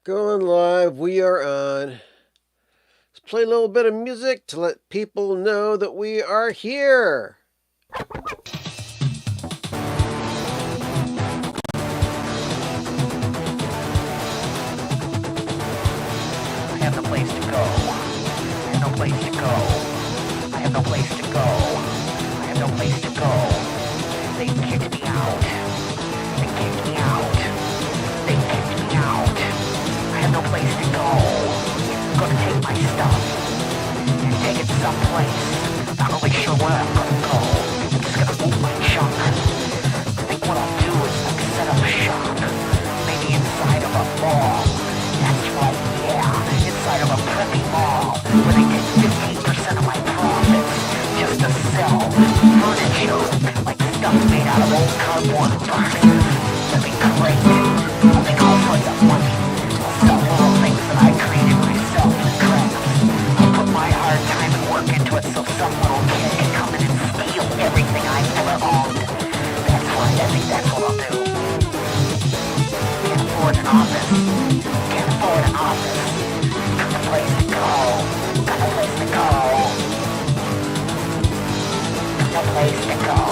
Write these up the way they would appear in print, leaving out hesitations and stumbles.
Going live, we are on. Let's play a little bit of music to let people know that we are here. I have no place to go. I have no place to go. I have no place to go. I have no place to go. They kicked me out. They kicked me out. They kicked me out. I have no place to go. I'm gonna take my stuff and take it someplace. Not really sure where I'm gonna go. I'm just gonna move my junk. I think what I'll do is like set up shop. Maybe inside of a mall. That's right, yeah. Inside of a preppy mall where they get 15% of my profits just to sell furniture, like stuff made out of old cardboard boxes. That'd be great. I'll make all sorts of money. I'll sell little things that I created myself in crafts. I'll put my hard time and work into it so some little kid can come in and steal everything I've ever owned. That's right, I think that's what I'll do. Can't afford an office. Can't afford an office. Got a place to go. Got a place to go. Got a place to go.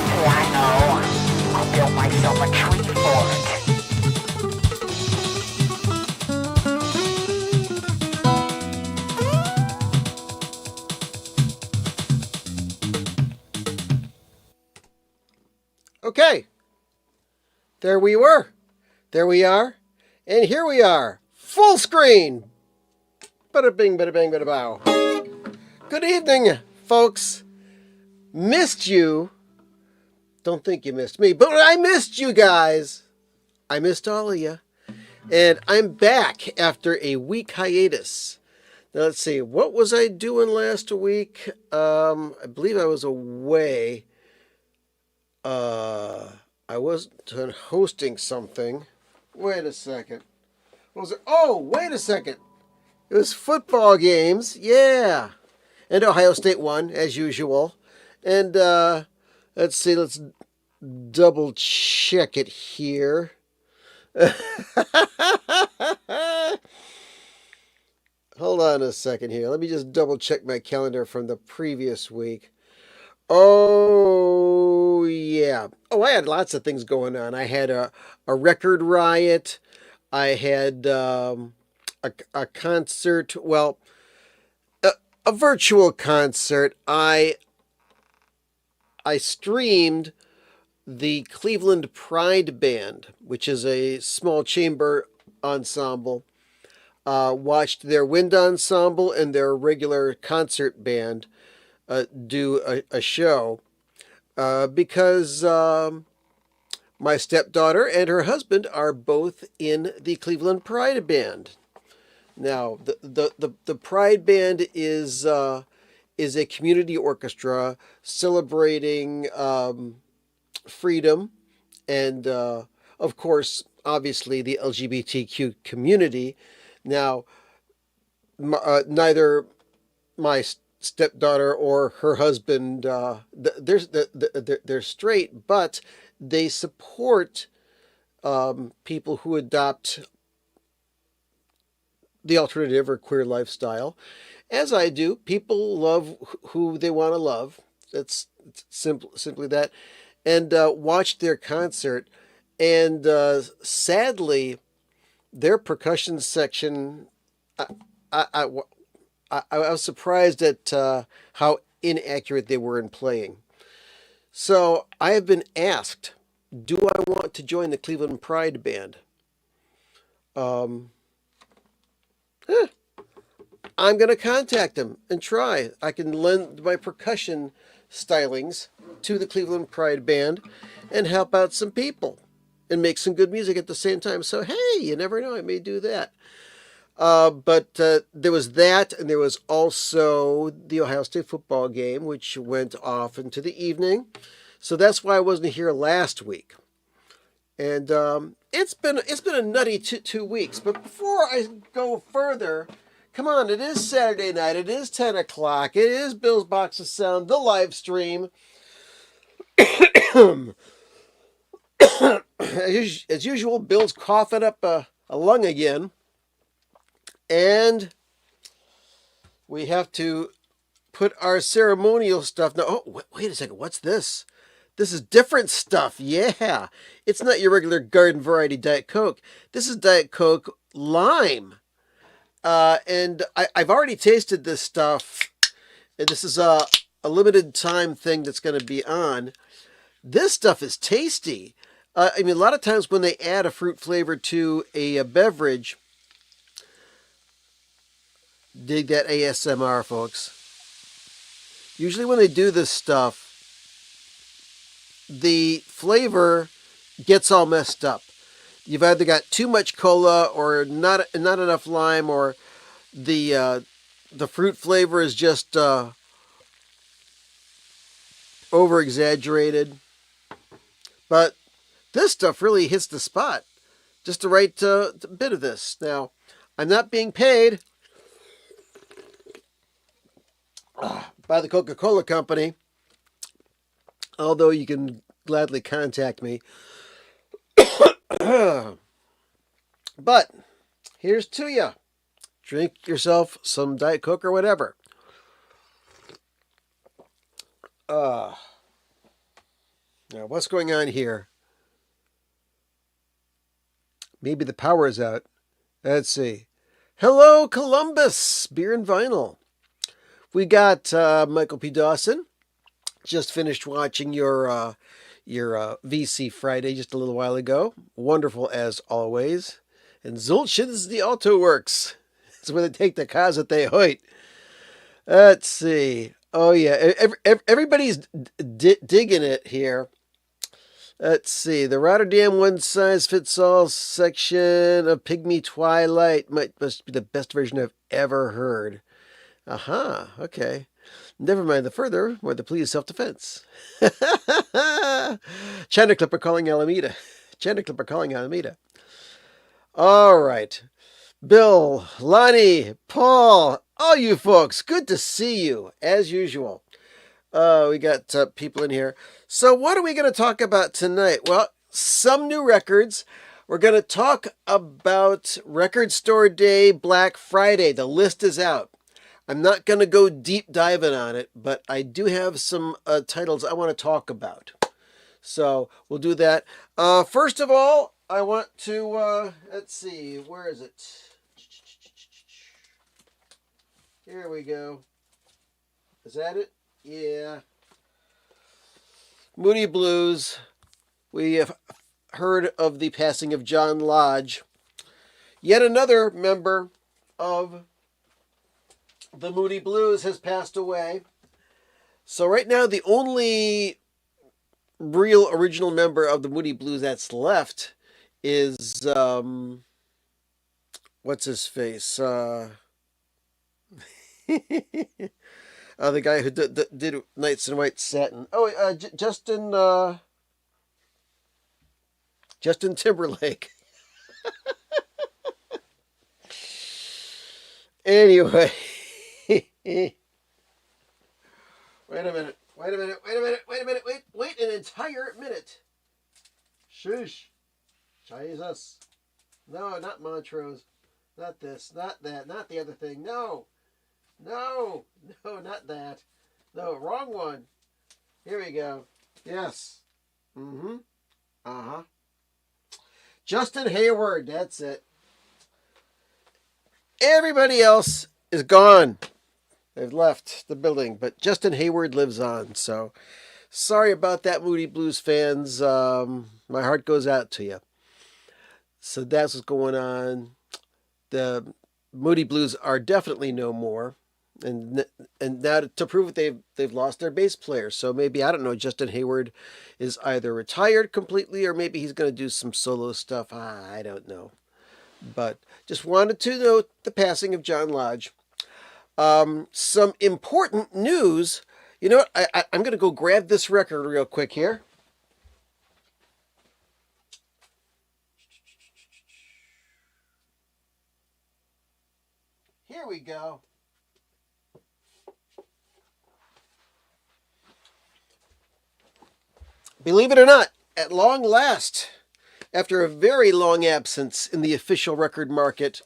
Hey, I know. I'll build myself a tree for it. Okay, there we were. There we are. And here we are. Full screen. Bada bing, bada bang, bada bow. Good evening, folks. Missed you. Don't think you missed me, but I missed you guys. I missed all of you. And I'm back after a week hiatus. Now let's see, what was I doing last week? I believe I was away. I wasn't hosting something. Wait a second. What was it? Oh, wait a second. It was football games. Yeah. And Ohio State won, as usual. And let's see, let's double check it here. Hold on a second here. Let me just double check my calendar from the previous week. Oh, yeah. Oh, I had lots of things going on. I had a record riot. I had a concert. Well, a virtual concert. I streamed the Cleveland Pride Band, which is a small chamber ensemble. Watched their wind ensemble and their regular concert band do a show because my stepdaughter and her husband are both in the Cleveland Pride Band. Now, the Pride Band is a community orchestra celebrating freedom and, of course, obviously the LGBTQ community. Now, neither my stepdaughter or her husband, they're straight, but they support people who adopt the alternative or queer lifestyle, as I do. People love who they want to love. It's simply that. And watched their concert, and sadly, their percussion section, I was surprised at how inaccurate they were in playing. So I have been asked, do I want to join the Cleveland Pride Band? I'm going to contact them and try. I can lend my percussion stylings to the Cleveland Pride Band and help out some people and make some good music at the same time. So, hey, you never know, I may do that. But there was that, and there was also the Ohio State football game, which went off into the evening. So that's why I wasn't here last week. And it's been a nutty 2 weeks. But before I go further, come on, it is Saturday night. It is 10 o'clock. It is Bill's Box of Sound, the live stream. as usual, Bill's coughing up a lung again. And we have to put our ceremonial stuff. Now, oh, wait a second. What's this? This is different stuff. Yeah. It's not your regular garden variety Diet Coke. This is Diet Coke Lime. And I've already tasted this stuff. And this is a limited time thing that's going to be on. This stuff is tasty. I mean, a lot of times when they add a fruit flavor to a beverage, dig that ASMR, folks. Usually when they do this stuff, the flavor gets all messed up. You've either got too much cola or not enough lime, or the fruit flavor is just over exaggerated. But this stuff really hits the spot. Just the right bit of this. Now, I'm not being paid by the Coca-Cola Company, although you can gladly contact me. But here's to you. Drink yourself some Diet Coke or whatever. Now, what's going on here? Maybe the power is out. Let's see. Hello, Columbus, Beer and Vinyl. We got Michael P. Dawson. Just finished watching your VC Friday just a little while ago. Wonderful as always. And Zulchins the Auto Works. It's where they take the cars that they hoit. Let's see. Oh yeah, everybody's digging it here. Let's see. The Rotterdam One Size Fits All section of Pygmy Twilight must be the best version I've ever heard. Aha, okay. Never mind the further, more the plea of self-defense. China Clipper calling Alameda. China Clipper calling Alameda. All right. Bill, Lonnie, Paul, all you folks, good to see you, as usual. We got people in here. So what are we going to talk about tonight? Well, some new records. We're going to talk about Record Store Day, Black Friday. The list is out. I'm not going to go deep diving on it, but I do have some titles I want to talk about. So we'll do that. First of all, I want to, let's see, where is it? Here we go. Is that it? Yeah. Moody Blues. We have heard of the passing of John Lodge. Yet another member of the Moody Blues has passed away. So right now, the only real original member of the Moody Blues that's left is, what's his face? The guy who did Nights in White Satin. Oh, Justin Timberlake. Anyway. Wait a minute. Wait an entire minute. Shush. Jesus. No, not Montrose. Not this, not that, not the other thing. No, not that. No, wrong one. Here we go. Yes. Mm-hmm. Uh-huh. Justin Hayward, that's it. Everybody else is gone. They've left the building, but Justin Hayward lives on. So sorry about that, Moody Blues fans. My heart goes out to you. So that's what's going on. The Moody Blues are definitely no more. And now to prove it, they've lost their bass player. So maybe, I don't know, Justin Hayward is either retired completely or maybe he's going to do some solo stuff. I don't know. But just wanted to note the passing of John Lodge. Some important news. You know what? I'm going to go grab this record real quick here. Here we go. Believe it or not, at long last, After a very long absence in the official record market,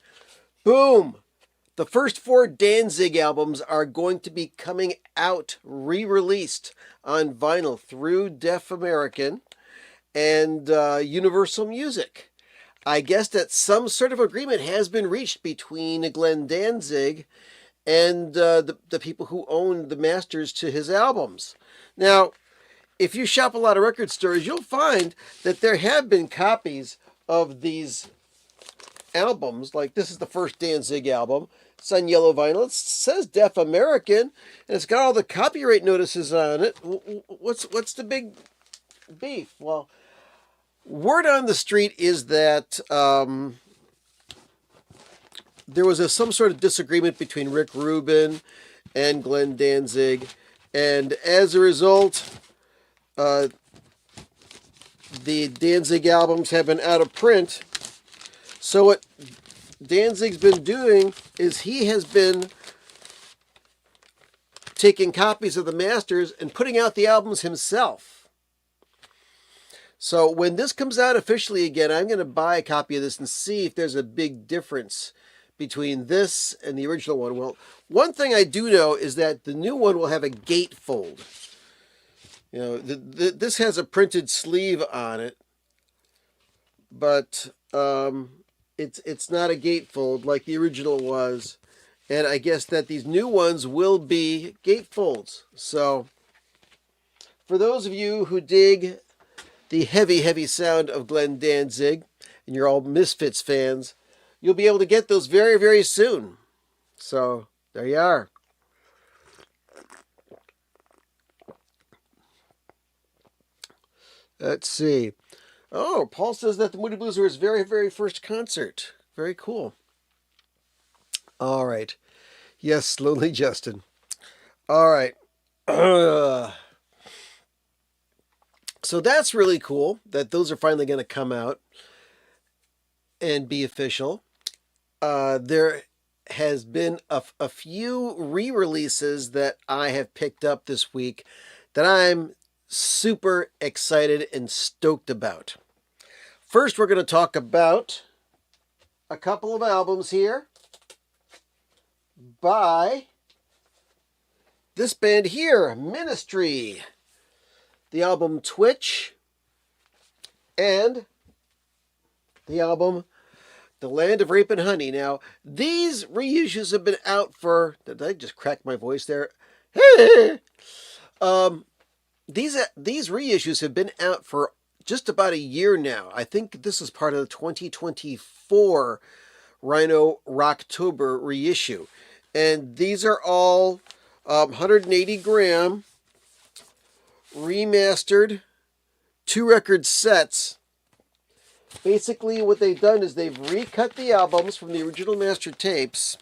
boom! The first 4 Danzig albums are going to be coming out, re-released on vinyl through Deaf American and Universal Music. I guess that some sort of agreement has been reached between Glenn Danzig and the people who own the masters to his albums. Now, if you shop a lot of record stores, you'll find that there have been copies of these albums. Like, this is the first Danzig album. It's on yellow vinyl. It says Deaf American, and it's got all the copyright notices on it. What's the big beef? Well, word on the street is that there was some sort of disagreement between Rick Rubin and Glenn Danzig, and as a result, the Danzig albums have been out of print. So what Danzig's been doing is he has been taking copies of the masters and putting out the albums himself. So when this comes out officially again, I'm going to buy a copy of this and see if there's a big difference between this and the original one. Well, one thing I do know is that the new one will have a gatefold. You know, this has a printed sleeve on it, but it's not a gatefold like the original was. And I guess that these new ones will be gatefolds. So for those of you who dig the heavy, heavy sound of Glenn Danzig, and you're all Misfits fans, you'll be able to get those very, very soon. So there you are. Let's see. Oh, Paul says that the Moody Blues are his very, very first concert. Very cool. All right. Yes, Lonely Justin. All right. So that's really cool that those are finally going to come out and be official. There has been a few re-releases that I have picked up this week that I'm super excited and stoked about. First, we're going to talk about a couple of albums here by this band here, Ministry. The album Twitch and the album The Land of Rape and Honey. Now, these reissues have been out for... Did I just crack my voice there? These reissues have been out for just about a year now. I think this is part of the 2024 Rhino Rocktober reissue. And these are all 180 gram remastered 2-record sets. Basically what they've done is they've recut the albums from the original master tapes.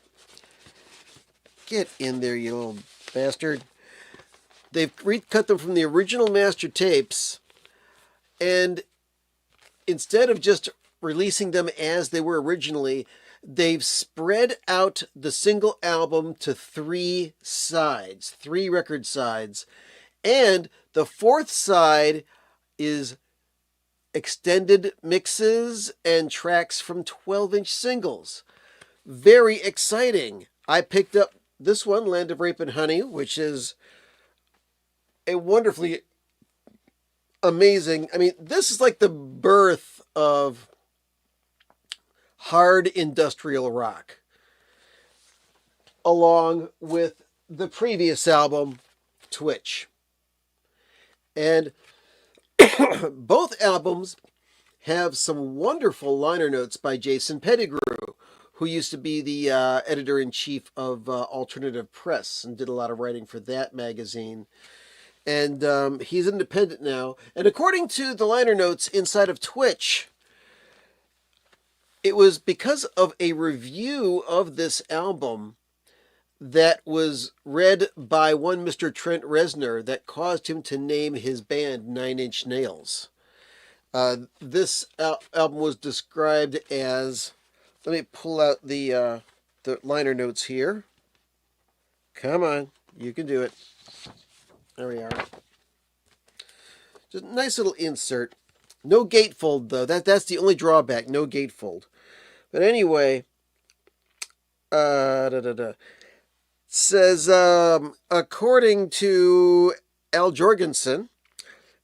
Get in there, you little bastard. They've recut them from the original master tapes, and instead of just releasing them as they were originally, they've spread out the single album to 3 sides, 3 record sides, and the 4th side is extended mixes and tracks from 12-inch singles. Very exciting. I picked up this one, Land of Rape and Honey, which is a wonderfully amazing... I mean, this is like the birth of hard industrial rock, along with the previous album, Twitch. And both albums have some wonderful liner notes by Jason Pettigrew, who used to be the editor-in-chief of Alternative Press and did a lot of writing for that magazine. And he's independent now. And according to the liner notes inside of Twitch, it was because of a review of this album that was read by one Mr. Trent Reznor that caused him to name his band 9 Inch Nails. This album was described as... Let me pull out the liner notes here. Come on, you can do it. There we are. Just a nice little insert. No gatefold though. That's the only drawback. No gatefold. But anyway, da, da, da. Says according to Al Jorgensen,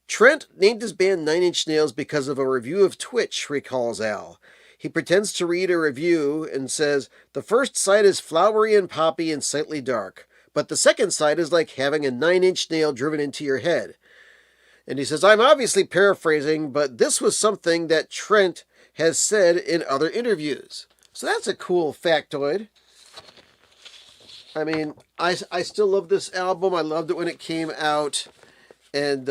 Trent named his band Nine Inch Nails because of a review of Twitch, recalls Al. He pretends to read a review and says, the first side is flowery and poppy and slightly dark, but the second side is like having a 9-inch nail driven into your head. And he says, I'm obviously paraphrasing, but this was something that Trent has said in other interviews. So that's a cool factoid. I mean, I still love this album. I loved it when it came out. And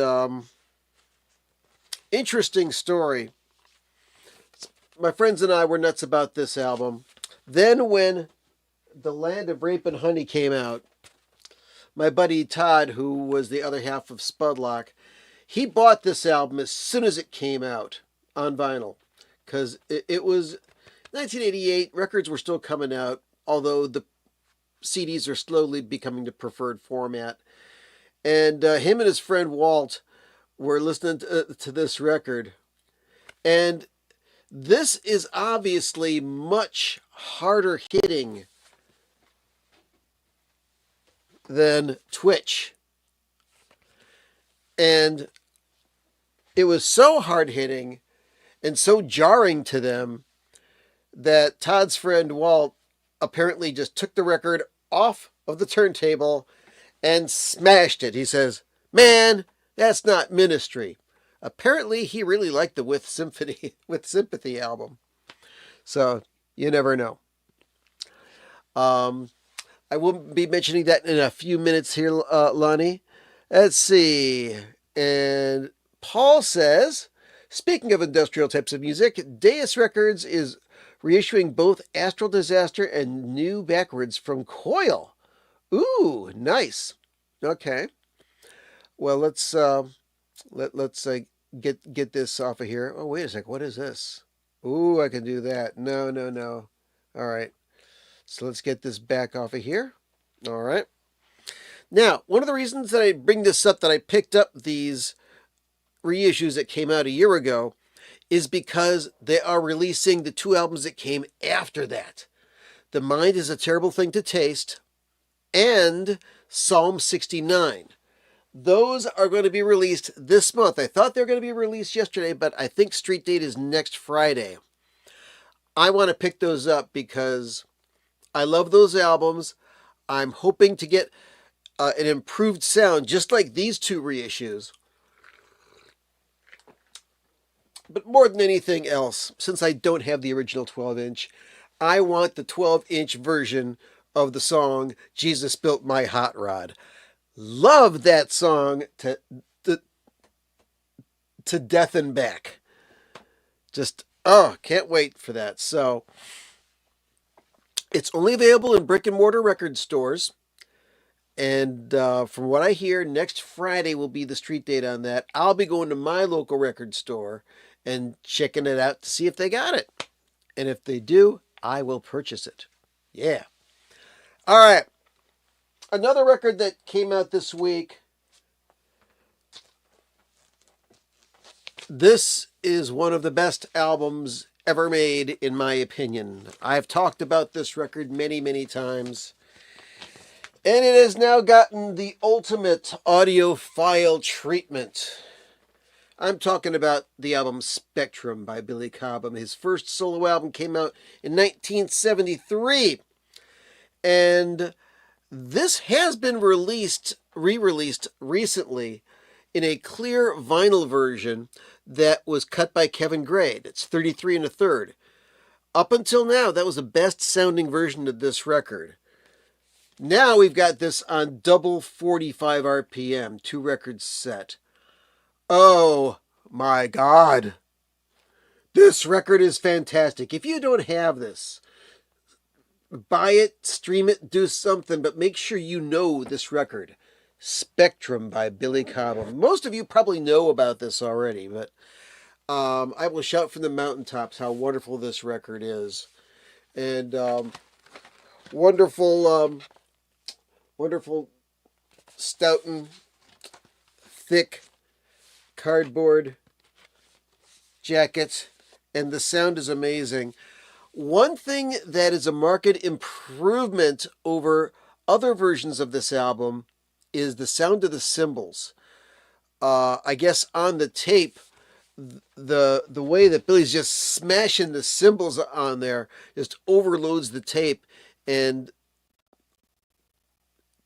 interesting story. My friends and I were nuts about this album. Then when The Land of Rape and Honey came out, my buddy Todd, who was the other half of Spudlock, he bought this album as soon as it came out on vinyl. Because it was 1988, records were still coming out, although the CDs are slowly becoming the preferred format. And him and his friend Walt were listening to this record. And this is obviously much harder hitting than Twitch. And it was so hard hitting and so jarring to them that Todd's friend Walt apparently just took the record off of the turntable and smashed it. He says, man, that's not Ministry. Apparently he really liked the With Sympathy album. So you never know. I will be mentioning that in a few minutes here, Lonnie. Let's see. And Paul says, speaking of industrial types of music, Deus Records is reissuing both Astral Disaster and New Backwards from Coil. Ooh, nice. Okay. Well, let's get this off of here. Oh, wait a sec. What is this? Ooh, I can do that. No. All right. So let's get this back off of here. All right. Now, one of the reasons that I bring this up, that I picked up these reissues that came out a year ago, is because they are releasing the two albums that came after that. The Mind is a Terrible Thing to Taste and Psalm 69. Those are going to be released this month. I thought they were going to be released yesterday, but I think Street Date is next Friday. I want to pick those up because I love those albums. I'm hoping to get an improved sound, just like these two reissues. But more than anything else, since I don't have the original 12-inch, I want the 12-inch version of the song Jesus Built My Hot Rod. Love that song to death and back. Just, can't wait for that. So, it's only available in brick and mortar record stores. And from what I hear, next Friday will be the street date on that. I'll be going to my local record store and checking it out to see if they got it. And if they do, I will purchase it. Yeah. All right. Another record that came out this week. This is one of the best albums ever made, in my opinion. I've talked about this record many, many times. And it has now gotten the ultimate audiophile treatment. I'm talking about the album Spectrum by Billy Cobham. His first solo album came out in 1973. And this has been re-released recently in a clear vinyl version that was cut by Kevin Gray. It's 33 1/3. Up until now, that was the best sounding version of this record. Now we've got this on double 45 RPM, 2 records set. Oh my God. This record is fantastic. If you don't have this, buy it, stream it, do something, but make sure you know this record. Spectrum by Billy Cobham. Most of you probably know about this already, but I will shout from the mountaintops how wonderful this record is. And wonderful Stoughton, thick cardboard jacket, and the sound is amazing. One thing that is a marked improvement over other versions of this album is the sound of the cymbals. I guess on the tape, the way that Billy's just smashing the cymbals on there just overloads the tape, and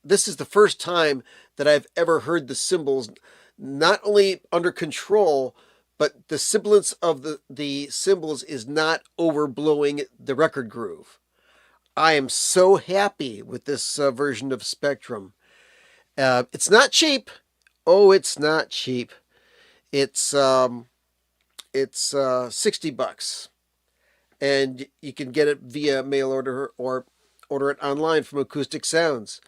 this is the first time that I've ever heard the cymbals not only under control, but the sibilance of the cymbals is not overblowing the record groove. I am so happy with this version of Spectrum. It's not cheap. Oh, it's not cheap. It's $60, and you can get it via mail order or order it online from Acoustic Sounds.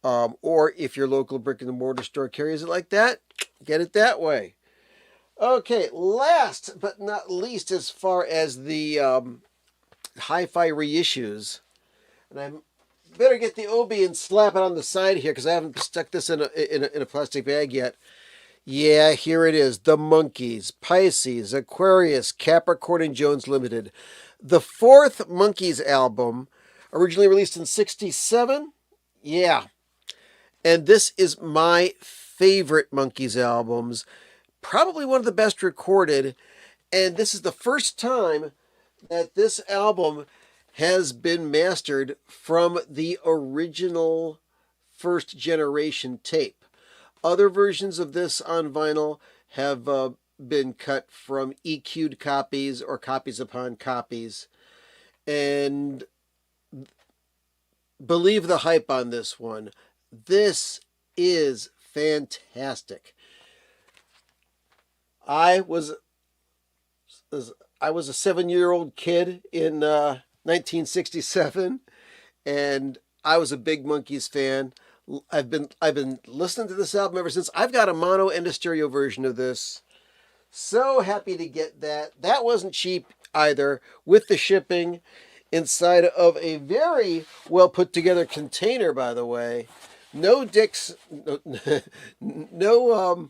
Or if your local brick and mortar store carries it like that, get it that way. Okay, last but not least, as far as the hi-fi reissues, and I better get the Obi and slap it on the side here because I haven't stuck this in a plastic bag yet. Yeah, here it is. The Monkees, Pisces, Aquarius, Capricorn, and Jones Limited. The fourth Monkees album, originally released in '67. Yeah. And this is my favorite Monkees albums. Probably one of the best recorded. And this is the first time that this album has been mastered from the original first generation tape. Other versions of this on vinyl have been cut from EQ'd copies or copies upon copies. And believe the hype on this one. This is fantastic. I was a 7-year-old kid in 1967, and I was a big Monkees fan. I've been listening to this album ever since. I've got a mono and a stereo version of this. So happy to get that. That wasn't cheap either, with the shipping inside of a very well put together container, by the way. No dicks, no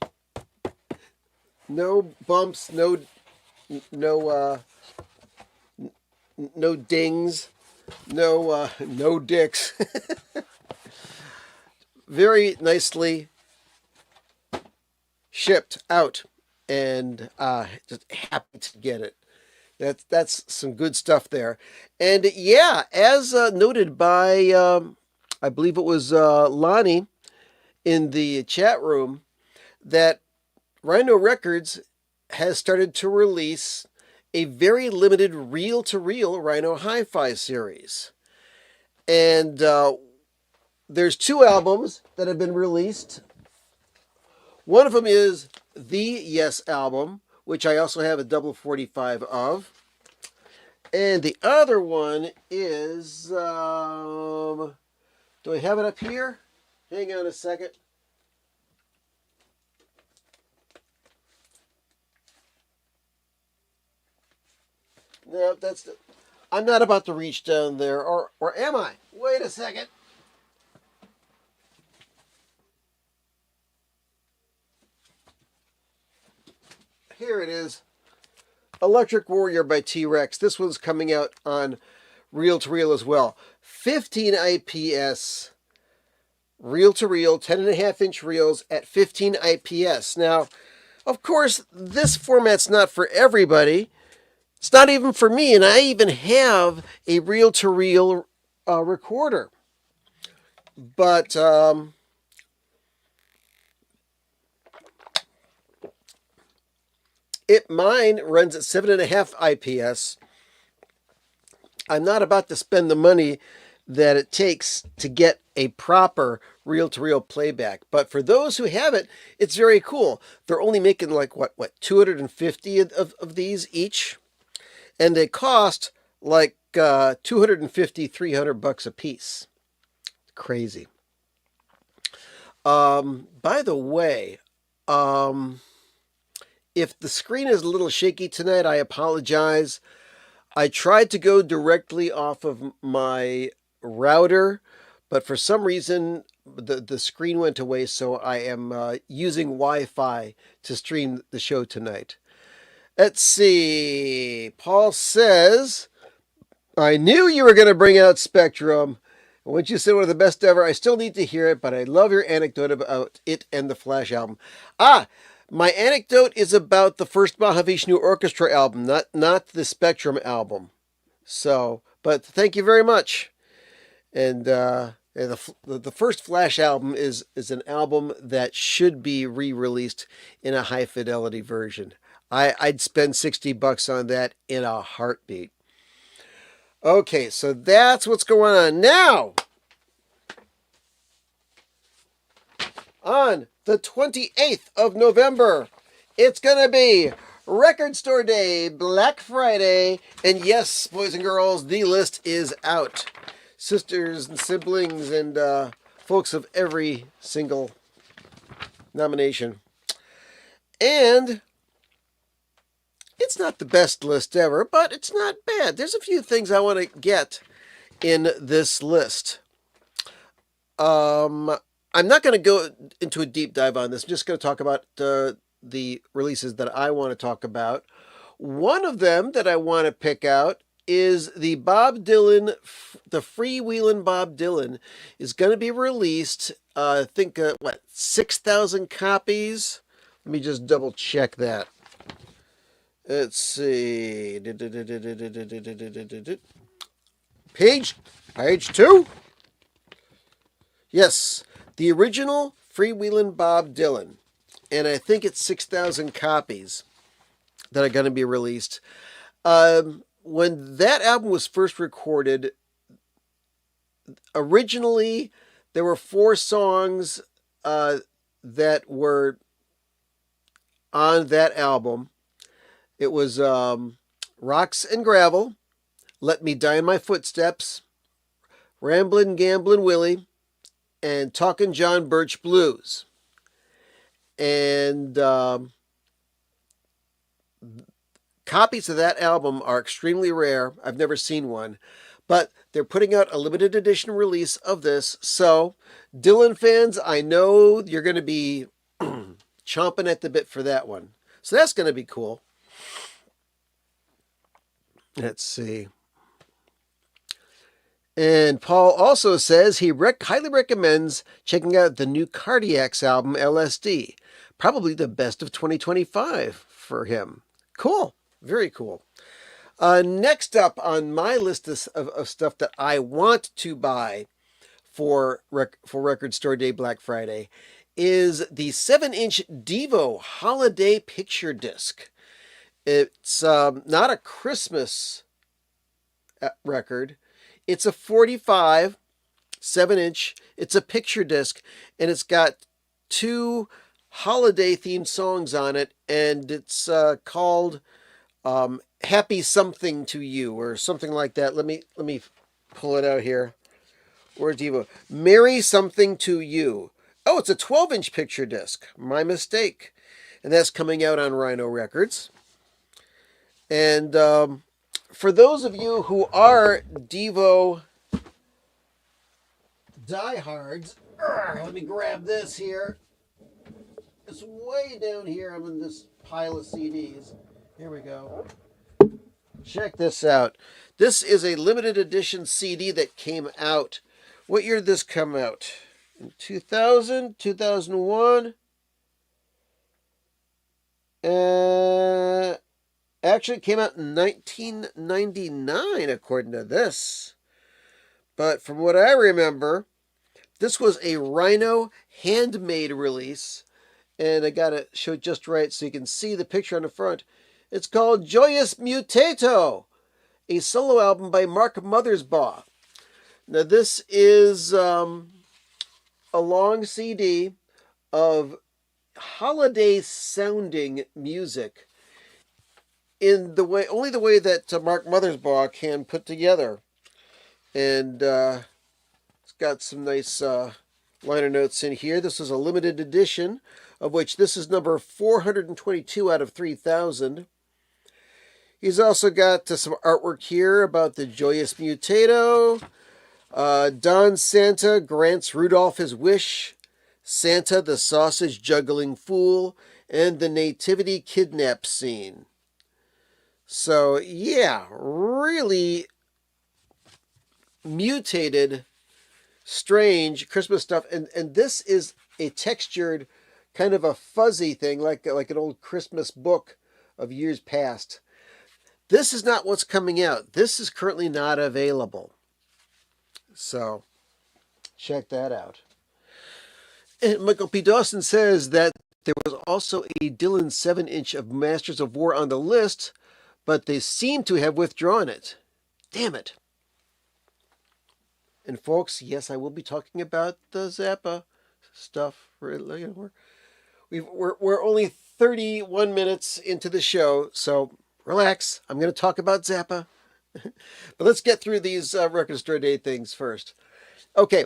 bumps, no dings, no dicks. Very nicely shipped out, and just happy to get it. That's some good stuff there. And yeah, as noted by I believe it was Lonnie in the chat room, that Rhino Records has started to release a very limited reel-to-reel Rhino Hi-Fi series. And there's 2 albums that have been released. One of them is the Yes album, which I also have a double 45 of. And the other one is... do I have it up here? Hang on a second. No, I'm not about to reach down there, or am I? Wait a second. Here it is. Electric Warrior by T-Rex. This one's coming out on reel-to-reel as well. 15 IPS, reel-to-reel, 10.5-inch reels at 15 IPS. Now, of course, this format's not for everybody. It's not even for me, and I even have a reel-to-reel recorder. But mine runs at 7.5 IPS. I'm not about to spend the money that it takes to get a proper reel-to-reel playback. But for those who have it, it's very cool. They're only making like, what 250 of these each? And they cost like $250, $300 a piece. Crazy. By the way, if the screen is a little shaky tonight, I apologize. I tried to go directly off of my router, but for some reason the screen went away, so I am using Wi-Fi to stream the show tonight. Let's see. Paul says, I knew you were going to bring out Spectrum. Once you said one of the best ever, I still need to hear it, but I love your anecdote about it and the Flash album. My anecdote is about the first Mahavishnu Orchestra album, not the Spectrum album. So, but thank you very much. And the first Flash album is an album that should be re-released in a high fidelity version. I'd spend $60 on that in a heartbeat. Okay, so that's what's going on now. On the 28th of November, it's going to be Record Store Day, Black Friday, and yes, boys and girls, the list is out. Sisters and siblings and folks of every single nomination. And it's not the best list ever, but it's not bad. There's a few things I want to get in this list. I'm not going to go into a deep dive on this. I'm just going to talk about the releases that I want to talk about. One of them that I want to pick out is the Bob Dylan, the Freewheelin' Bob Dylan is going to be released, I think, 6,000 copies? Let me just double check that. Let's see. Page 2? Yes, the original Freewheelin' Bob Dylan. And I think it's 6,000 copies that are going to be released. When that album was first recorded, originally there were 4 songs that were on that album. It was Rocks and Gravel, Let Me Die in My Footsteps, Ramblin' Gamblin' Willie, and Talkin' John Birch Blues. And copies of that album are extremely rare. I've never seen one. But they're putting out a limited edition release of this. So, Dylan fans, I know you're going to be chomping at the bit for that one. So that's going to be cool. Let's see. And Paul also says he highly recommends checking out the new Cardiacs album, LSD. Probably the best of 2025 for him. Cool. Very cool. Next up on my list of stuff that I want to buy for Record Store Day Black Friday is the 7-inch Devo Holiday Picture Disc. It's not a Christmas record. It's a 45 7-inch. It's a picture disc, and it's got 2 holiday-themed songs on it, and it's called Happy Something to You, or something like that. Let me pull it out here. Where's Devo? Merry Something to You. Oh, it's a 12-inch picture disc. My mistake. And that's coming out on Rhino Records. And for those of you who are Devo diehards, let me grab this here. It's way down here. I'm in this pile of CDs. Here we go. Check this out. This is a limited edition CD that came out. What year did this come out? In 2000, 2001? Actually, it came out in 1999, according to this. But from what I remember, this was a Rhino handmade release. And I got it show just right so you can see the picture on the front. It's called Joyous Mutato, a solo album by Mark Mothersbaugh. Now this is a long CD of holiday sounding music in the way, only the way that Mark Mothersbaugh can put together. And it's got some nice liner notes in here. This is a limited edition, of which this is number 422 out of 3,000. He's also got some artwork here about the Joyous Mutato. Don Santa grants Rudolph his wish. Santa, the sausage juggling fool. And the nativity kidnap scene. So yeah, really mutated, strange Christmas stuff, and this is a textured, kind of a fuzzy thing, like an old Christmas book of years past. This is not what's coming out. This is currently not available. So check that out. And Michael P. Dawson says that there was also a Dylan 7-inch of Masters of War on the list, but they seem to have withdrawn it. Damn it. And folks, yes, I will be talking about the Zappa stuff. We're only 31 minutes into the show, so relax. I'm going to talk about Zappa. But let's get through these Record Store Day things first. Okay.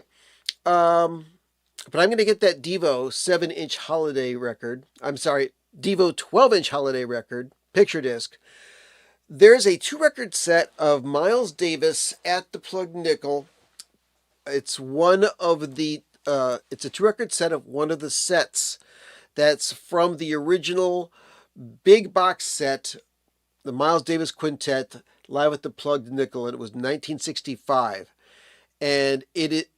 But I'm going to get that Devo 7-inch holiday record. I'm sorry, Devo 12-inch holiday record, picture disc. There's a 2-record set of Miles Davis at the Plug Nickel. It's one of the. It's a 2-record set of one of the sets that's from the original big box set, the Miles Davis Quintet live at the Plugged Nickel, and it was 1965. And it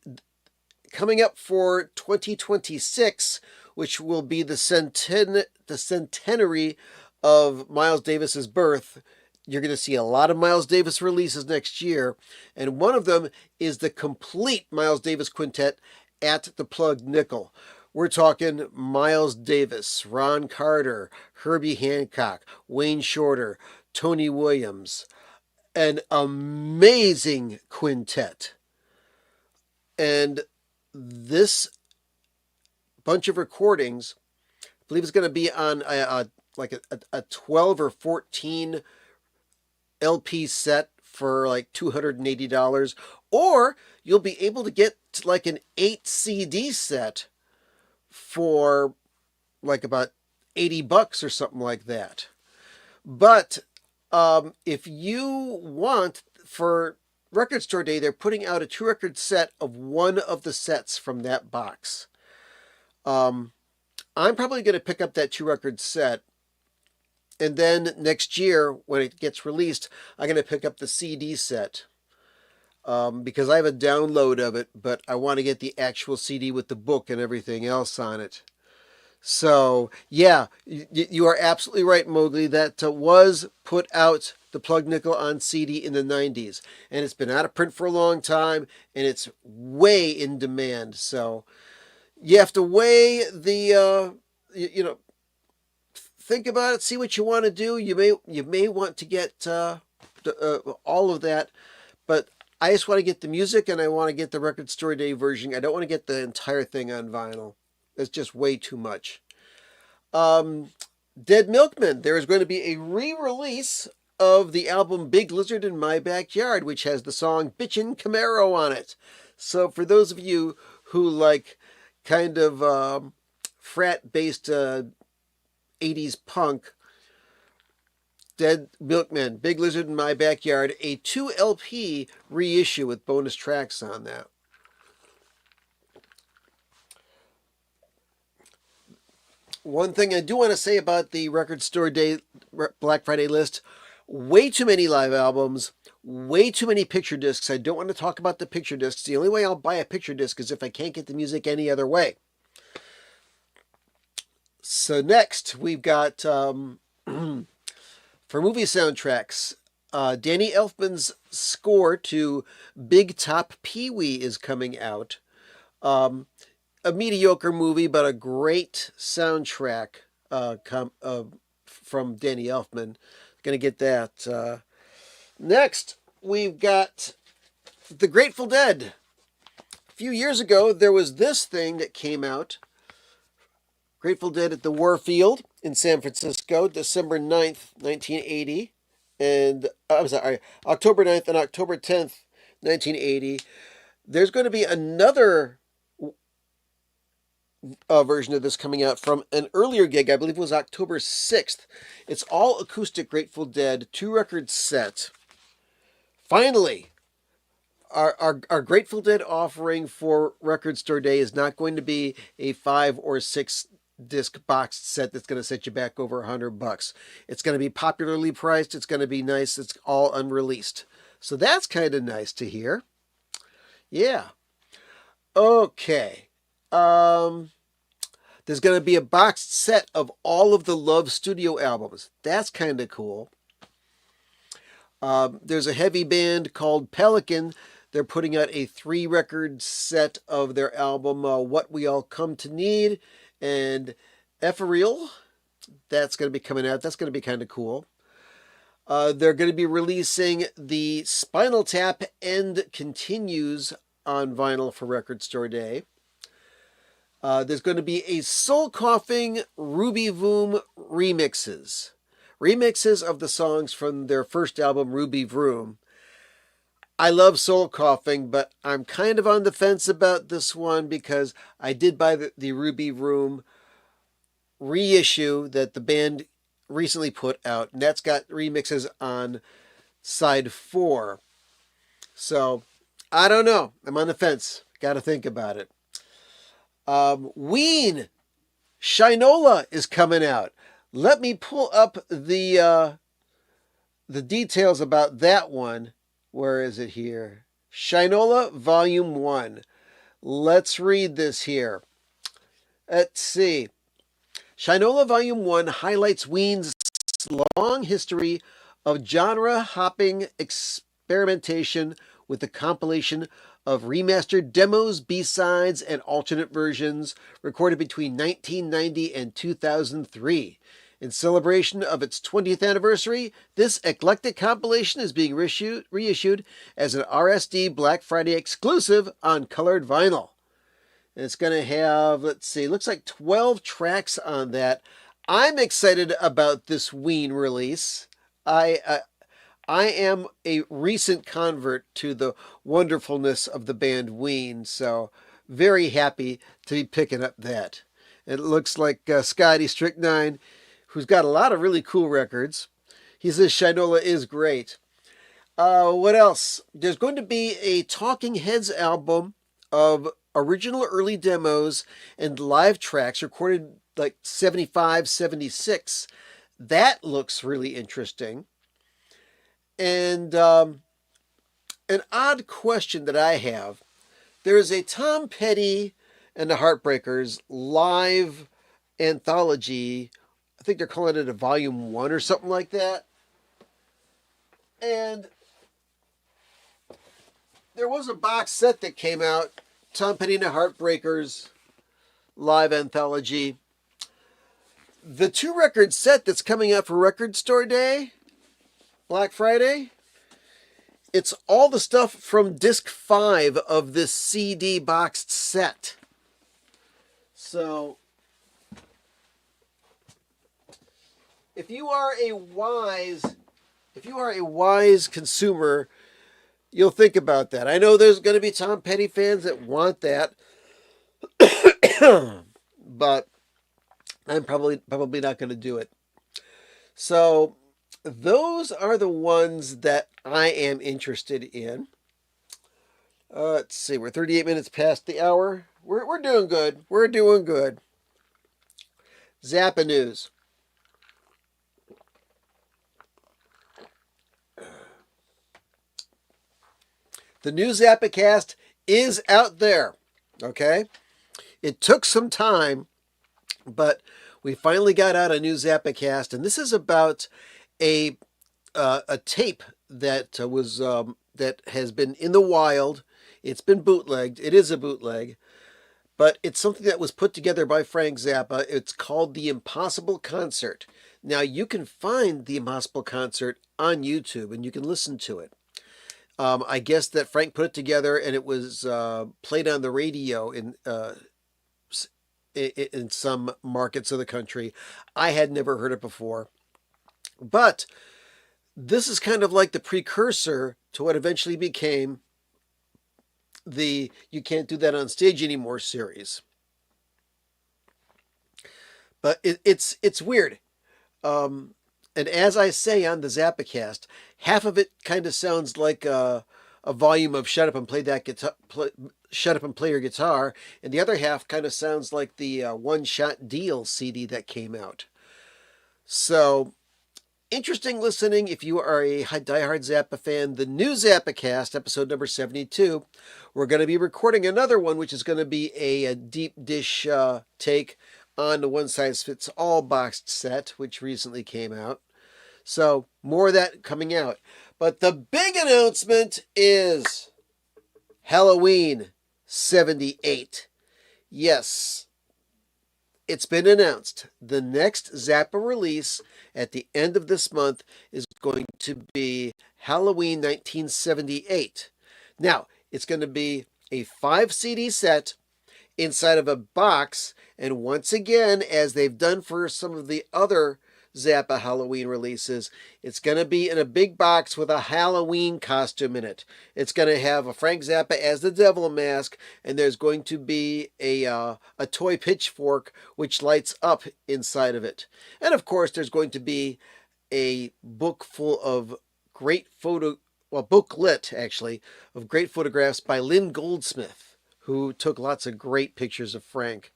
coming up for 2026, which will be the centenary of Miles Davis's birth. You're going to see a lot of Miles Davis releases next year, and one of them is the complete Miles Davis Quintet at the Plugged Nickel. We're talking Miles Davis, Ron Carter, Herbie Hancock, Wayne Shorter, Tony Williams. An amazing quintet. And this bunch of recordings, I believe it's going to be on a 12 or 14 LP set for like $280, or you'll be able to get like an 8 CD set for like about $80 or something like that. But if you want, for Record Store Day, they're putting out a 2-record set of one of the sets from that box. I'm probably going to pick up that 2-record set, and then next year when it gets released, I'm going to pick up the CD set. Because I have a download of it, but I want to get the actual CD with the book and everything else on it. So, yeah, you are absolutely right, Mowgli. That was put out, the Plug Nickel, on CD in the 90s. And it's been out of print for a long time, and it's way in demand. So, you have to weigh the, think about it, see what you want to do. You may want to get all of that, but I just want to get the music, and I want to get the Record Store Day version. I don't want to get the entire thing on vinyl. It's just way too much. Dead Milkmen. There is going to be a re-release of the album Big Lizard in My Backyard, which has the song Bitchin' Camaro on it. So for those of you who like kind of frat-based 80s punk, Dead Milkmen, Big Lizard in My Backyard, a 2 LP reissue with bonus tracks on that. One thing I do want to say about the Record Store Day Black Friday list, way too many live albums, way too many picture discs. I don't want to talk about the picture discs. The only way I'll buy a picture disc is if I can't get the music any other way. So next, we've got, for movie soundtracks, Danny Elfman's score to Big Top Pee-wee is coming out. A mediocre movie, but a great soundtrack from Danny Elfman. Gonna get that. Next, we've got The Grateful Dead. A few years ago, there was this thing that came out. Grateful Dead at the Warfield in San Francisco, December 9th, 1980. And, I'm sorry, October 9th and October 10th, 1980. There's going to be another version of this coming out from an earlier gig. I believe it was October 6th. It's all acoustic Grateful Dead, 2-record set. Finally, our Grateful Dead offering for Record Store Day is not going to be a 5 or 6 disc boxed set that's going to set you back over $100. It's going to be popularly priced. It's going to be nice. It's all unreleased. So that's kind of nice to hear. Yeah. Okay. There's going to be a boxed set of all of the Love studio albums. That's kind of cool. There's a heavy band called Pelican. They're putting out a 3-record set of their album, What We All Come to Need, and Ethereal. That's going to be coming out. That's going to be kind of cool. They're going to be releasing the Spinal Tap End Continues on vinyl for Record Store Day. There's going to be a Soul Coughing Ruby Vroom remixes. Remixes of the songs from their first album, Ruby Vroom. I love Soul Coughing, but I'm kind of on the fence about this one because I did buy the Ruby Vroom reissue that the band recently put out, and that's got remixes on side 4. So, I don't know. I'm on the fence. Got to think about it. Ween! Shinola is coming out. Let me pull up the details about that one. Where is it here? Shinola Volume 1. Let's read this here. Let's see. Shinola Volume 1 highlights Ween's long history of genre-hopping experimentation with the compilation of remastered demos, B-sides, and alternate versions recorded between 1990 and 2003. In celebration of its 20th anniversary, this eclectic compilation is being reissued as an RSD Black Friday exclusive on colored vinyl. And it's going to have, let's see, looks like 12 tracks on that. I'm excited about this Ween release. I am a recent convert to the wonderfulness of the band Ween, so very happy to be picking up that. It looks like Scotty Strychnine, who's got a lot of really cool records. He says Shinola is great. What else? There's going to be a Talking Heads album of original early demos and live tracks recorded like 75, 76. That looks really interesting. And an odd question that I have. There is a Tom Petty and the Heartbreakers live anthology. I think they're calling it a Volume 1 or something like that. And there was a box set that came out, Tom Petty and the Heartbreakers live anthology. The 2-record set that's coming out for Record Store Day, Black Friday, it's all the stuff from disc 5 of this CD boxed set. So, if you are a wise consumer, you'll think about that. I know there's going to be Tom Petty fans that want that, but I'm probably not going to do it. So those are the ones that I am interested in. Let's see, we're 38 minutes past the hour. We're doing good. We're doing good. Zappa News. The new ZappaCast is out there, okay? It took some time, but we finally got out a new ZappaCast, and this is about a tape that that has been in the wild. It's been bootlegged. It is a bootleg, but it's something that was put together by Frank Zappa. It's called The Impossible Concert. Now, you can find The Impossible Concert on YouTube, and you can listen to it. I guess that Frank put it together, and it was played on the radio in some markets of the country. I had never heard it before. But this is kind of like the precursor to what eventually became the You Can't Do That on Stage Anymore series. But it's weird. And as I say on the ZappaCast, half of it kind of sounds like a a volume of Shut Up and Play That Guitar, Shut Up and Play Your Guitar, and the other half kind of sounds like the One Shot Deal CD that came out. So interesting listening if you are a diehard Zappa fan. The new ZappaCast, episode number 72, we're going to be recording another one, which is going to be a deep dish take on the One Size Fits All boxed set, which recently came out. So more of that coming out. But the big announcement is Halloween 78. Yes, it's been announced. The next Zappa release at the end of this month is going to be Halloween 1978. Now, it's going to be a 5 CD set inside of a box. And once again, as they've done for some of the other Zappa Halloween releases, it's going to be in a big box with a Halloween costume in it. It's going to have a Frank Zappa as the devil mask, and there's going to be a toy pitchfork which lights up inside of it. And of course, there's going to be a book full of great booklet actually, of great photographs by Lynn Goldsmith, who took lots of great pictures of Frank.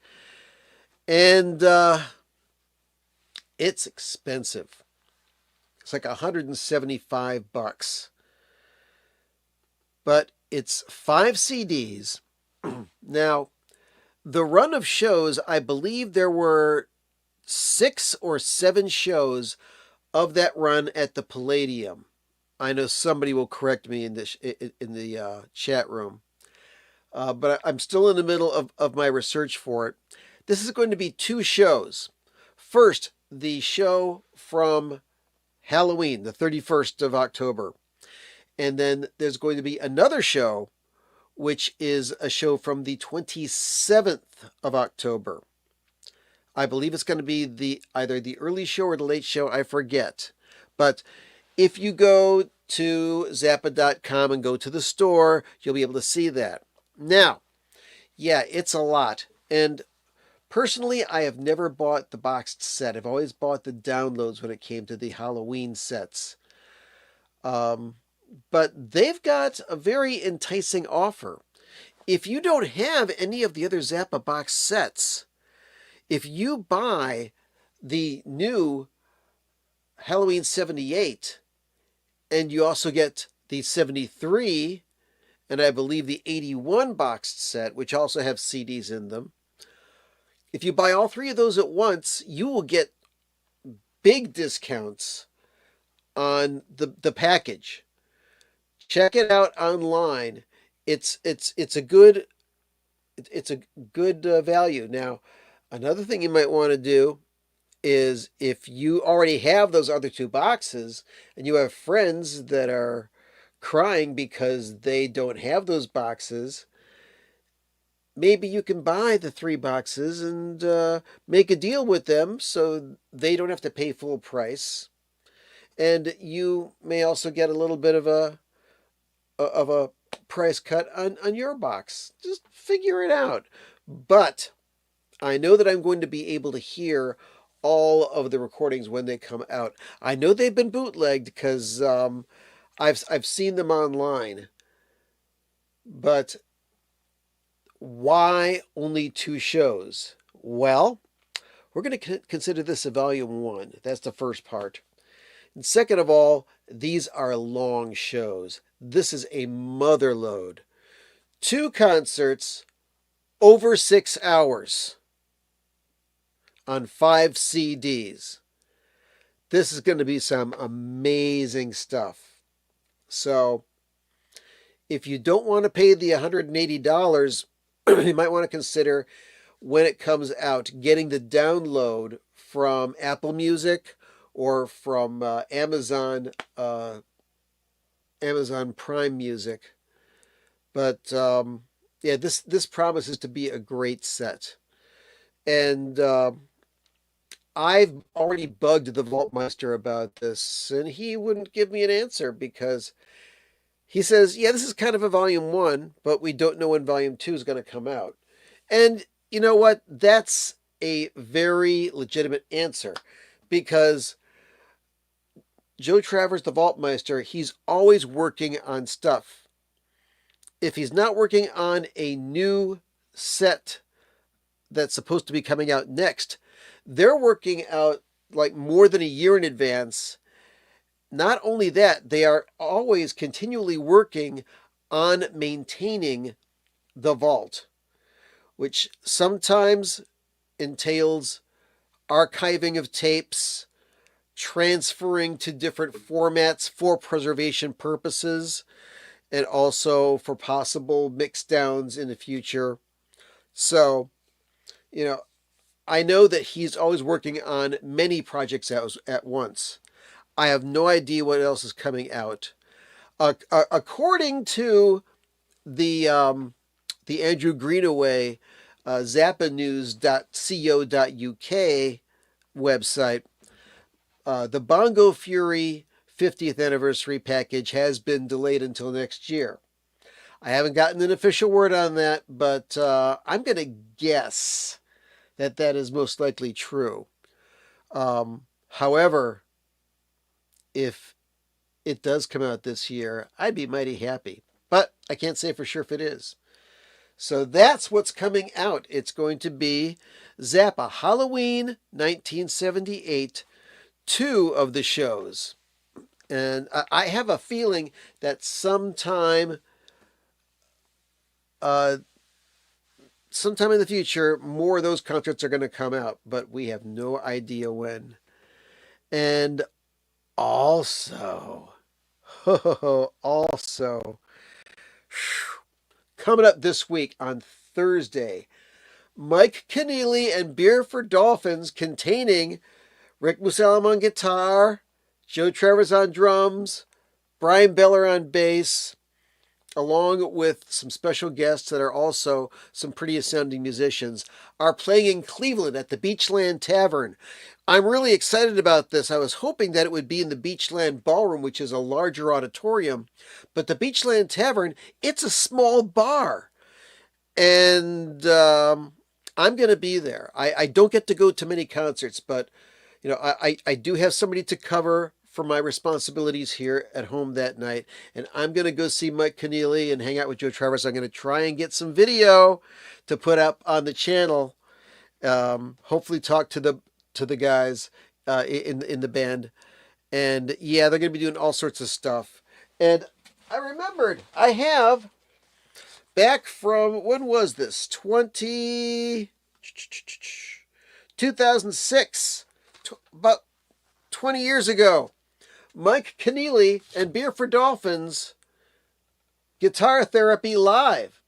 And it's expensive. It's like $175. But it's 5 CDs. Now, the run of shows, I believe there were 6 or 7 shows of that run at the Palladium. I know somebody will correct me in the chat room. But I'm still in the middle of my research for it. This is going to be 2 shows. First, the show from Halloween, the 31st of October. And then there's going to be another show, which is a show from the 27th of October. I believe it's going to be either the early show or the late show, I forget. But if you go to Zappa.com and go to the store, you'll be able to see that. Now, yeah, it's a lot. And personally, I have never bought the boxed set. I've always bought the downloads when it came to the Halloween sets. But they've got a very enticing offer. If you don't have any of the other Zappa box sets, if you buy the new Halloween 78, and you also get the 73, and I believe the 81 boxed set, which also have CDs in them, if you buy all 3 of those at once, you will get big discounts on the package. Check it out online. It's a good value. Now, another thing you might want to do is if you already have those other 2 boxes and you have friends that are crying because they don't have those boxes, maybe you can buy the 3 boxes and make a deal with them so they don't have to pay full price. And you may also get a little bit of a price cut on your box. Just figure it out. But I know that I'm going to be able to hear all of the recordings when they come out. I know they've been bootlegged because I've seen them online. But why only 2 shows? Well, we're going to consider this a volume 1. That's the first part. And second of all, these are long shows. This is a mother load. 2 concerts over 6 hours on 5 CDs. This is going to be some amazing stuff. So if you don't want to pay the $180, you might want to consider, when it comes out, getting the download from Apple Music or from Amazon Prime Music. But yeah, this promises to be a great set. And I've already bugged the Vaultmeister about this, and he wouldn't give me an answer because he says, yeah, this is kind of a volume 1, but we don't know when volume 2 is going to come out. And you know what? That's a very legitimate answer, because Joe Travers, the Vaultmeister, he's always working on stuff. if he's not working on a new set that's supposed to be coming out next, they're working out like more than a year in advance. Not only that, they are always continually working on maintaining the vault, which sometimes entails archiving of tapes, transferring to different formats for preservation purposes, and also for possible mix downs in the future. So, you know, I know that he's always working on many projects at once. I have no idea what else is coming out. According to the um, the Andrew Greenaway zappanews.co.uk website, the Bongo Fury 50th anniversary package has been delayed until next year. I haven't gotten an official word on that, but I'm going to guess that that is most likely true. However, if it does come out this year, I'd be mighty happy. But I can't say for sure if it is. So that's what's coming out. It's going to be Zappa Halloween 1978, two of the shows. And I have a feeling that uh, sometime in the future, more of those concerts are going to come out, but we have no idea when. And also, also, coming up this week on Thursday, Mike Keneally and Beer for Dolphins, containing Rick Musalem on guitar, Joe Travers on drums, Brian Beller on bass, along with some special guests that are also some pretty sounding musicians, are playing in Cleveland at the Beachland Tavern. I'm really excited about this. I was hoping that it would be in the Beachland Ballroom, which is a larger auditorium, but the Beachland Tavern, it's a small bar. And I'm going to be there. I don't get to go to many concerts, but I do have somebody to cover for my responsibilities here at home that night, and I'm going to go see Mike Keneally and hang out with Joe Travers. I'm going to try and get some video to put up on the channel. Hopefully, talk to the guys in the band, and yeah, they're going to be doing all sorts of stuff. And I remembered I have back from, when was this? 2006, about 20 years ago. Mike Keneally and Beer for Dolphins Guitar Therapy Live.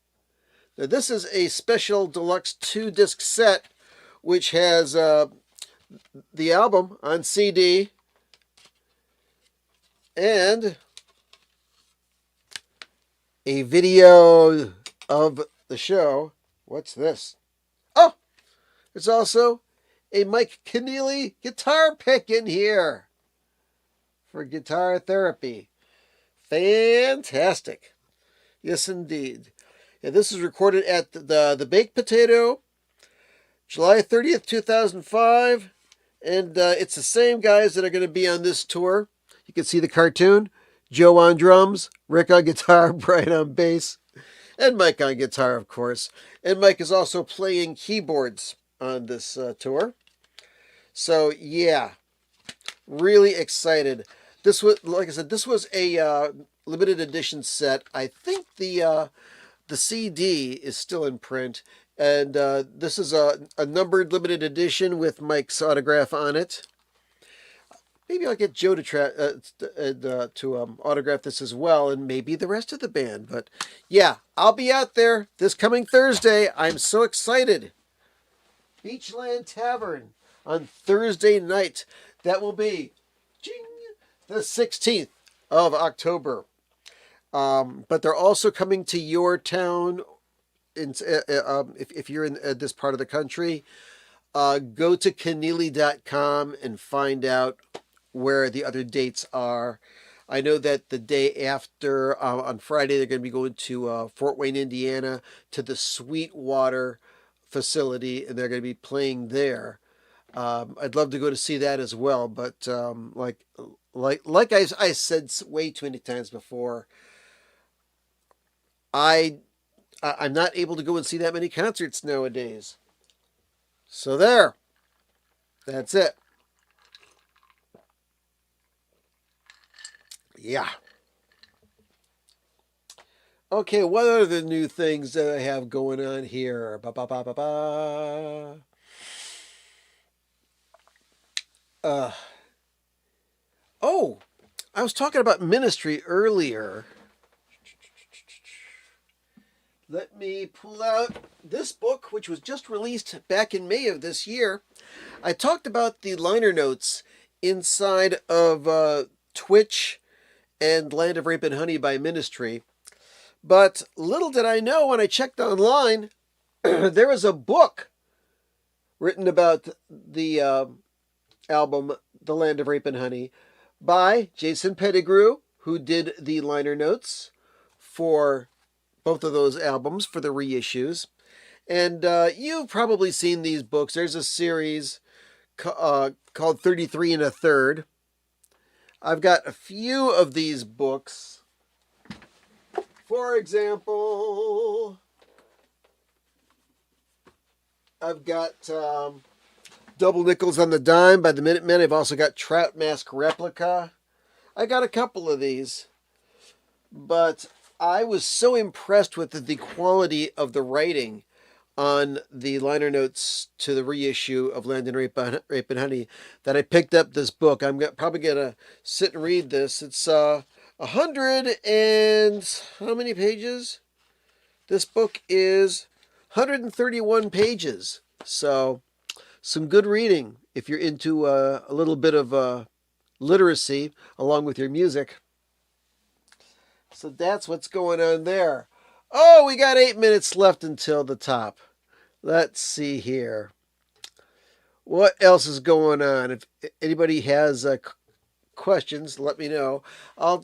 Now, this is a special deluxe 2-disc set, which has the album on CD and a video of the show. What's this? Oh, there's also a Mike Keneally guitar pick in here for guitar therapy. Fantastic. Yes, indeed. Yeah, this is recorded at the Baked Potato, July 30th, 2005. And it's the same guys that are going to be on this tour. You can see the cartoon. Joe on drums, Rick on guitar, Brian on bass, and Mike on guitar, of course. And Mike is also playing keyboards on this tour. So, yeah, really excited. This was, like I said, this was a limited edition set. I think the CD is still in print, and this is a numbered limited edition with Mike's autograph on it. Maybe I'll get Joe to autograph this as well, and maybe the rest of the band. But yeah, I'll be out there this coming Thursday. I'm so excited. Beachland Tavern on Thursday night. That will be the 16th of October. But they're also coming to your town. If you're in this part of the country, go to Keneally.com and find out where the other dates are. I know that the day after, on Friday, they're going to be going to Fort Wayne, Indiana, to the Sweetwater facility, and they're going to be playing there. I'd love to go to see that as well, but like I said way too many times before, I I'm not able to go and see that many concerts nowadays. So there. That's it. Yeah. Okay, what are the new things that I have going on here? Ba ba ba ba ba. Uh, oh, I was talking about ministry earlier. Let me pull out this book, which was just released back in May of this year. I talked about the liner notes inside of Twitch and Land of Rape and Honey by Ministry. But little did I know when I checked online, there was a book written about the album, The Land of Rape and Honey, by Jason Pettigrew, who did the liner notes for both of those albums for the reissues. And you've probably seen these books. There's a series called 33 and a Third. I've got a few of these books. For example, I've got Double Nickels on the Dime by the Minutemen. I've also got Trout Mask Replica. I got a couple of these. But I was so impressed with the quality of the writing on the liner notes to the reissue of Land and Rape and Honey that I picked up this book. I'm probably going to sit and read this. It's 100 and how many pages? This book is 131 pages. So some good reading if you're into a little bit of literacy along with your music. So that's what's going on there. Oh, we got 8 minutes left until the top. Let's see here. What else is going on? If anybody has questions, let me know. I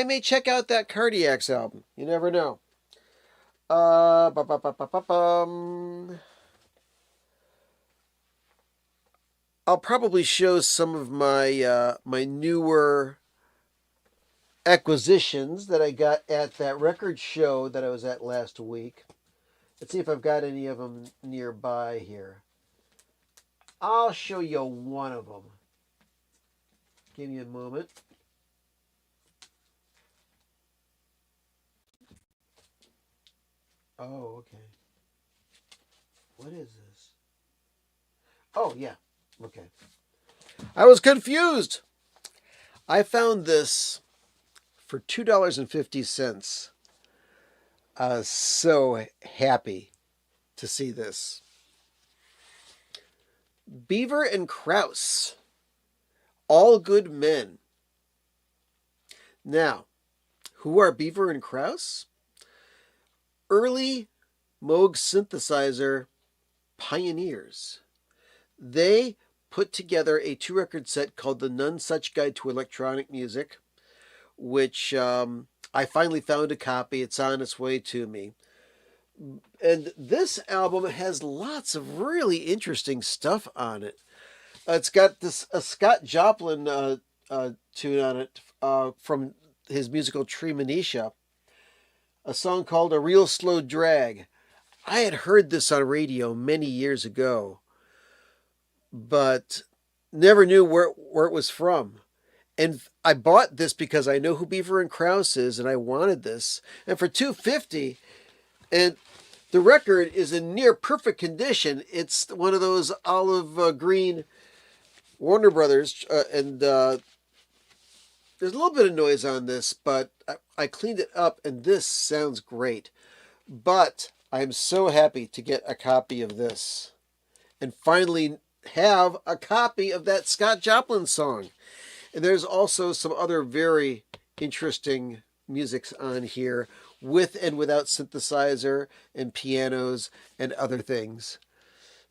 may check out that Cardiacs album. You never know. I'll probably show some of my my newer acquisitions that I got at that record show that I was at last week. Let's see if I've got any of them nearby here. I'll show you one of them. Give me a moment. Oh, okay. What is this? Oh, yeah. Okay. I was confused. I found this for $2.50. I was so happy to see this. Beaver and Krause, All Good Men. Now, who are Beaver and Krause? Early Moog synthesizer pioneers. They put together a 2-record set called The None Such Guide to Electronic Music, which I finally found a copy. It's on its way to me. And this album has lots of really interesting stuff on it. It's got this a Scott Joplin tune on it from his musical Treemonisha, a song called A Real Slow Drag. I had heard this on radio many years ago, but never knew where it was from. And I bought this because I know who Beaver and Krause is, and I wanted this. And for $2.50, and the record is in near perfect condition. It's one of those olive green Warner Brothers, and there's a little bit of noise on this, but I cleaned it up, and this sounds great. But I'm so happy to get a copy of this, and finally have a copy of that Scott Joplin song. And there's also some other very interesting musics on here with and without synthesizer and pianos and other things.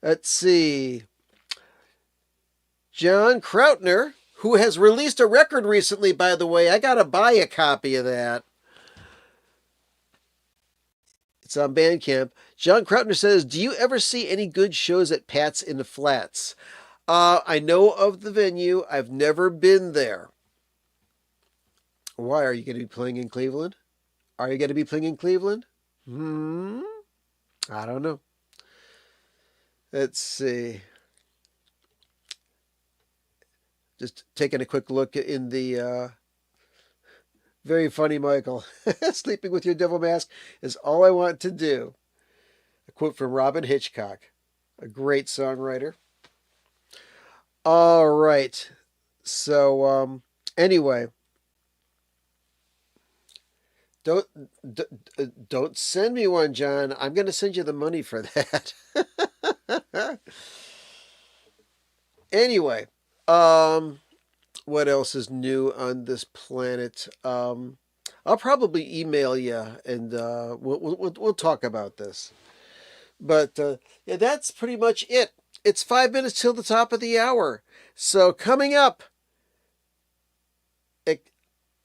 Let's see. John Krautner, who has released a record recently, by the way. I got to buy a copy of that. It's on Bandcamp. John Krautner says, do you ever see any good shows at Pat's in the Flats? I know of the venue. I've never been there. Why? Are you going to be playing in Cleveland? Are you going to be playing in Cleveland? I don't know. Let's see. Just taking a quick look in the very funny Michael. Sleeping with your devil mask is all I want to do. A quote from Robin Hitchcock, a great songwriter. All right. So anyway, don't send me one, John. I'm going to send you the money for that. Anyway, what else is new on this planet? I'll probably email you, and we'll talk about this. But yeah, that's pretty much it. It's 5 minutes till the top of the hour. So coming up,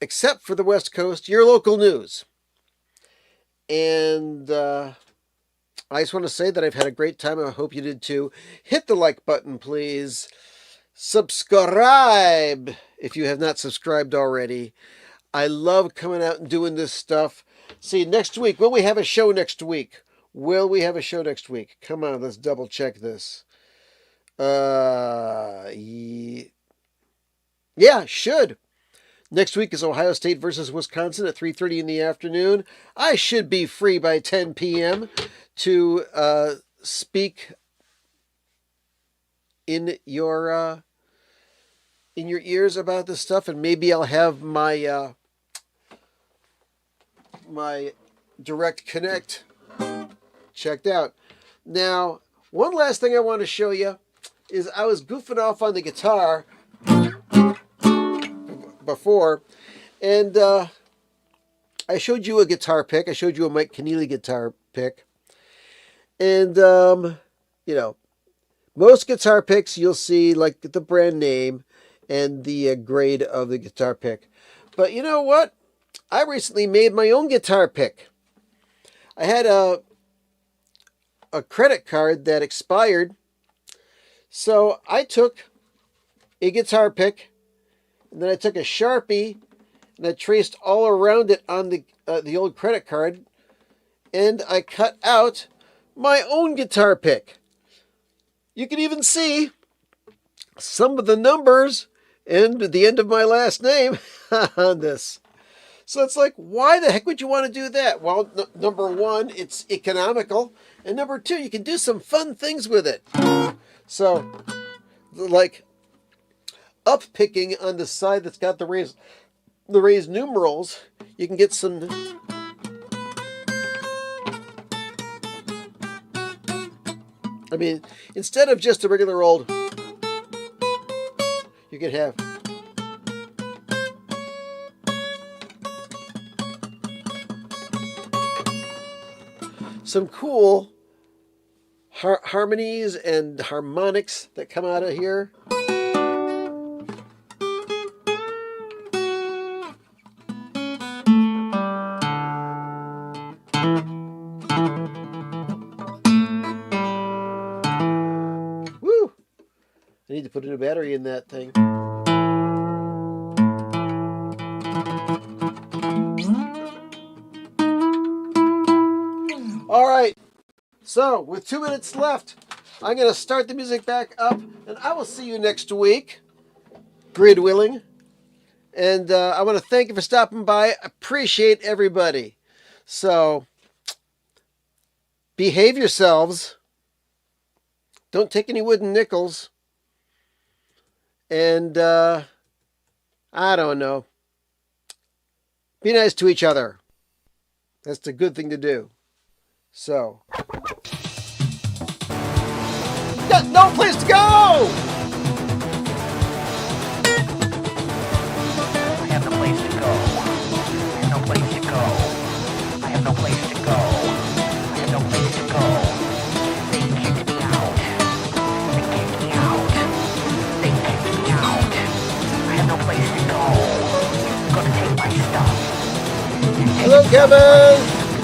except for the West Coast, your local news. And I just want to say that I've had a great time. I hope you did too. Hit the like button, please. Subscribe if you have not subscribed already. I love coming out and doing this stuff. See, next week, will we have a show next week? Will we have a show next week? Come on, let's double check this. Yeah, should. Next week is Ohio State versus Wisconsin at 3:30 in the afternoon. I should be free by 10 p.m. to speak in your ears about this stuff, and maybe I'll have my my direct connect checked out. Now, one last thing I want to show you is I was goofing off on the guitar before, and I showed you a guitar pick. I showed you a Mike Keneally guitar pick, and you know, most guitar picks you'll see like the brand name and the grade of the guitar pick. But you know what? I recently made my own guitar pick. I had a credit card that expired, so I took a guitar pick, and then I took a Sharpie and I traced all around it on the old credit card, and I cut out my own guitar pick. You can even see some of the numbers and the end of my last name on this. So it's like, why the heck would you want to do that? Well, number one, it's economical. And number two, you can do some fun things with it. So, like, up picking on the side that's got the raised numerals, you can get some... I mean, instead of just a regular old... You can have... some cool harmonies and harmonics that come out of here. Woo! I need to put a new battery in that thing. All right, so with 2 minutes left, I'm going to start the music back up, and I will see you next week, grid willing. And I want to thank you for stopping by. Appreciate everybody. So, behave yourselves. Don't take any wooden nickels. And, I don't know. Be nice to each other. That's the good thing to do. So, got no place to go! I have no place to go. I have no place to go. I have no place to go. I have no place to go. They kicked me out. They kicked me out. They kicked me out. I have no place to go. I'm gonna take my stuff. Hello, Kevin!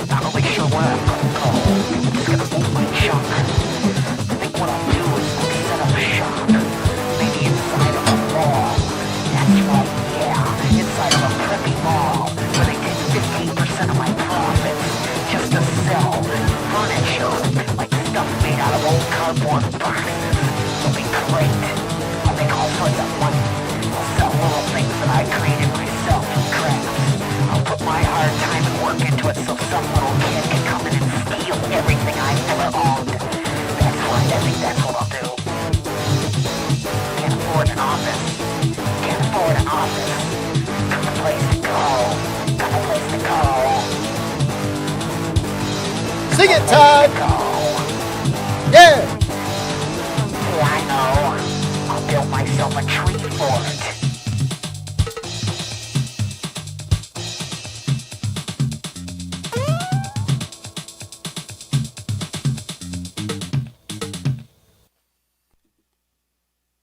Not really sure where I'm gonna go. I'm just gonna move my junk. I think what I'll do is set up shop. Maybe inside of a mall. That's right, yeah. Inside of a preppy mall where they take 15% of my profit. cardboard boxes. It'll be great. I'll make all sorts of money. I'll sell little things that I created myself in crafts. I'll put my hard time and work into it so some little kid can come in and steal everything I've ever owned. That's right, I think that's what I'll do. Can't afford an office. Can't afford an office. Got a place to go. Got a place to go. Sing it, Todd!